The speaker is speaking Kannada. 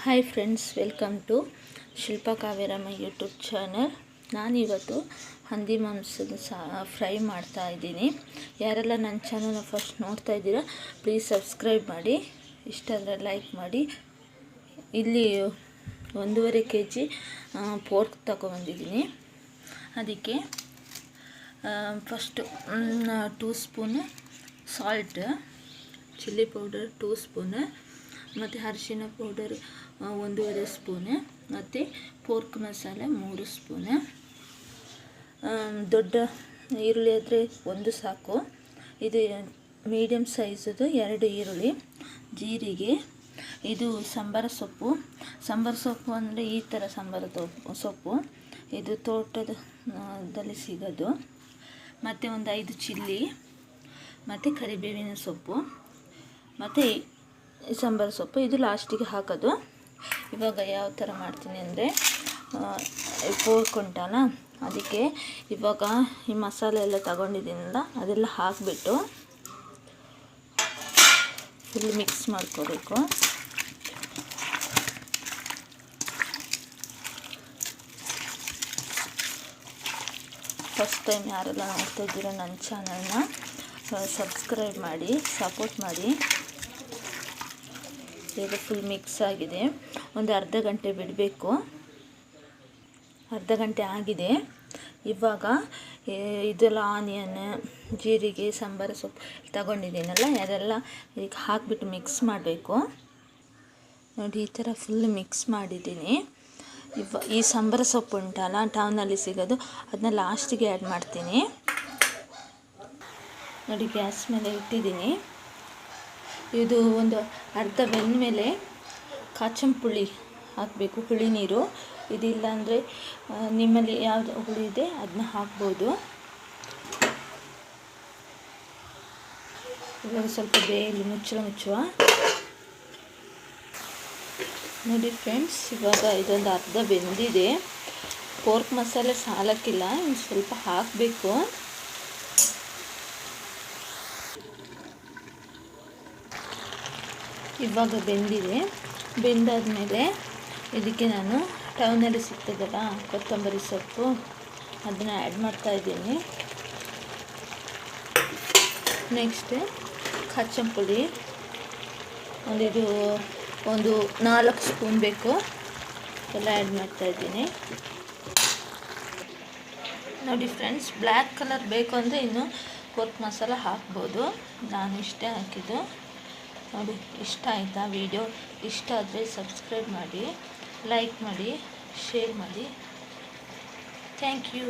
Hi friends, welcome to Shilpa Kaveramma YouTube channel. ನಾನಿವತ್ತು ಹಂದಿ ಮಾಂಸದ ಫ್ರೈ ಮಾಡ್ತಾ ಇದ್ದೀನಿ. ಯಾರೆಲ್ಲ ನನ್ನ ಚಾನಲ್ನ ಫಸ್ಟ್ ನೋಡ್ತಾ ಇದ್ದೀರಾ ಪ್ಲೀಸ್ ಸಬ್ಸ್ಕ್ರೈಬ್ ಮಾಡಿ, ಇಷ್ಟ ಆದರೆ ಲೈಕ್ ಮಾಡಿ. ಇಲ್ಲಿ 1.5 kg ಪೋರ್ಕ್ ತಗೊಬಂದಿದ್ದೀನಿ. ಅದಕ್ಕೆ first 2 spoon salt, chilli powder 2 spoon, ಮತ್ತು ಅರಿಶಿನ ಪೌಡರ್ 1.5 ಸ್ಪೂನ್, ಮತ್ತು ಪೋರ್ಕ್ ಮಸಾಲೆ 3 ಸ್ಪೂನ್. ದೊಡ್ಡ ಈರುಳ್ಳಿ ಆದರೆ 1 ಸಾಕು. ಇದು ಮೀಡಿಯಮ್ ಸೈಜದು 2 ಈರುಳ್ಳಿ, ಜೀರಿಗೆ, ಇದು ಸಾಂಬಾರ ಸೊಪ್ಪು ಅಂದರೆ ಈ ಥರ ಸಾಂಬಾರ ಸೊಪ್ಪು, ಇದು ತೋಟದಲ್ಲಿ ಸಿಗೋದು, ಮತ್ತು ಒಂದು 5 ಚಿಲ್ಲಿ, ಮತ್ತು ಕರಿಬೇವಿನ ಸೊಪ್ಪು, ಮತ್ತು ಸಾಂಬಾರು ಸೊಪ್ಪು. ಇದು ಲಾಸ್ಟಿಗೆ ಹಾಕೋದು. ಇವಾಗ ಯಾವ ಥರ ಮಾಡ್ತೀನಿ ಅಂದರೆ, ಪೋರ್ಕ್ ಉಂಟಲ್ಲ, ಅದಕ್ಕೆ ಇವಾಗ ಈ ಮಸಾಲೆ ಎಲ್ಲ ತಗೊಂಡಿದ್ದೀನಲ್ಲ ಅದೆಲ್ಲ ಹಾಕಿಬಿಟ್ಟು ಫುಲ್ ಮಿಕ್ಸ್ ಮಾಡ್ಕೋಬೇಕು. ಫಸ್ಟ್ ಟೈಮ್ ಯಾರೆಲ್ಲ ನೋಡ್ತಾ ಇದ್ದೀರೋ ನನ್ನ ಚಾನಲ್ನ ಸಬ್ಸ್ಕ್ರೈಬ್ ಮಾಡಿ, ಸಪೋರ್ಟ್ ಮಾಡಿ. ಈಗ ಫುಲ್ ಮಿಕ್ಸ್ ಆಗಿದೆ. ಒಂದು ಅರ್ಧ ಗಂಟೆ ಬಿಡಬೇಕು. ಅರ್ಧ ಗಂಟೆ ಆಗಿದೆ. ಇವಾಗ ಇದೆಲ್ಲ ಆನಿಯನ್, ಜೀರಿಗೆ, ಸಾಂಬಾರು ಸೊಪ್ಪು ತಗೊಂಡಿದ್ದೀನಲ್ಲ ಅದೆಲ್ಲ ಈಗ ಹಾಕಿಬಿಟ್ಟು ಮಿಕ್ಸ್ ಮಾಡಬೇಕು. ನೋಡಿ, ಈ ಥರ ಫುಲ್ ಮಿಕ್ಸ್ ಮಾಡಿದ್ದೀನಿ. ಈ ಸಾಂಬಾರು ಸೊಪ್ಪು ಉಂಟಲ್ಲ, ಟೌನಲ್ಲಿ ಸಿಗೋದು, ಅದನ್ನ ಲಾಸ್ಟಿಗೆ ಆ್ಯಡ್ ಮಾಡ್ತೀನಿ. ನೋಡಿ, ಗ್ಯಾಸ್ ಮೇಲೆ ಇಟ್ಟಿದ್ದೀನಿ. ಇದು ಒಂದು ಅರ್ಧ ಬೆಂದ ಮೇಲೆ ಕಾಚಂ ಪುಳಿ ಹಾಕಬೇಕು, ಹುಳಿ ನೀರು. ಇದಿಲ್ಲ ಅಂದರೆ ನಿಮ್ಮಲ್ಲಿ ಯಾವುದು ಹುಳಿ ಇದೆ ಅದನ್ನ ಹಾಕ್ಬೋದು. ಇವಾಗ ಸ್ವಲ್ಪ ಬೇಯಲಿ, ಮುಚ್ಚುವ. ನೋಡಿ ಫ್ರೆಂಡ್ಸ್, ಇವಾಗ ಇದೊಂದು ಅರ್ಧ ಬೆಂದಿದೆ. ಪೋರ್ಕ್ ಮಸಾಲೆ ಸಾಲಕ್ಕಿಲ್ಲ, ಇನ್ನು ಸ್ವಲ್ಪ ಹಾಕಬೇಕು. ಇವಾಗ ಬೆಂದಿದೆ. ಬೆಂದಾದಮೇಲೆ ಇದಕ್ಕೆ ನಾನು ಟೌನಲ್ಲಿ ಸಿಗ್ತದಲ್ಲ ಕೊತ್ತಂಬರಿ ಸೊಪ್ಪು, ಅದನ್ನು ಆ್ಯಡ್ ಮಾಡ್ತಾಯಿದ್ದೀನಿ. ನೆಕ್ಸ್ಟ್ ಕಾಚಂ ಪುಡಿ ಒಂದು 4 ಸ್ಪೂನ್ ಬೇಕು, ಎಲ್ಲ ಆ್ಯಡ್ ಮಾಡ್ತಾಯಿದ್ದೀನಿ. ನೋಡಿ ಫ್ರೆಂಡ್ಸ್, ಬ್ಲ್ಯಾಕ್ ಕಲರ್ ಬೇಕು ಅಂದರೆ ಇನ್ನು ಪೋರ್ಕ್ ಮಸಾಲ ಹಾಕ್ಬೋದು. ನಾನು ಇಷ್ಟೇ ಹಾಕಿದ್ದು. ನೋಡಿ, ಇಷ್ಟ ಆಯಿತಾ ವಿಡಿಯೋ? ಇಷ್ಟ ಆದರೆ ಸಬ್ಸ್ಕ್ರೈಬ್ ಮಾಡಿ, ಲೈಕ್ ಮಾಡಿ, ಶೇರ್ ಮಾಡಿ. Thank you.